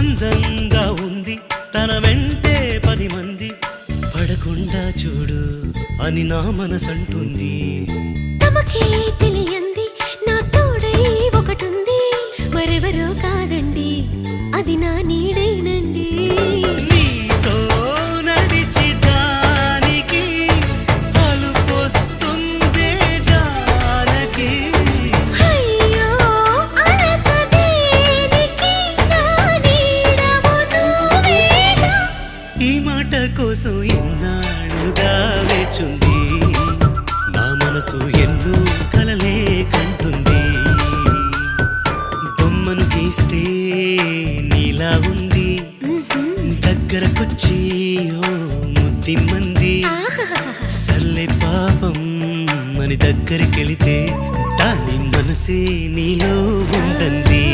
అందంగా ఉంది తన వెంటే 10 మంది పడకుండా చూడు అని నా మనసంటుంది. తమకే తెలియంది నా తోడై ఒకటుంది, మరెవరో కాదండి అది నా నీడేనండి. నీతో నడిచి దానికి అలుపొస్తుందే జానకి. అయ్యో అనక దేనికి నా నీడవు నువ్వేగా. ఈ మాట కోసం ఎన్నాళ్ళుగా వేచుంది నా మనసు ఎన్నో కలలే కంటుంది. బొమ్మను గీస్తే నీలా ఉంది దగ్గరకొచ్చి ఓ ముద్దిమ్మంది. సల్లే పాపం అని దగ్గరికెళితే దాని మనసే నీలో ఉందంది.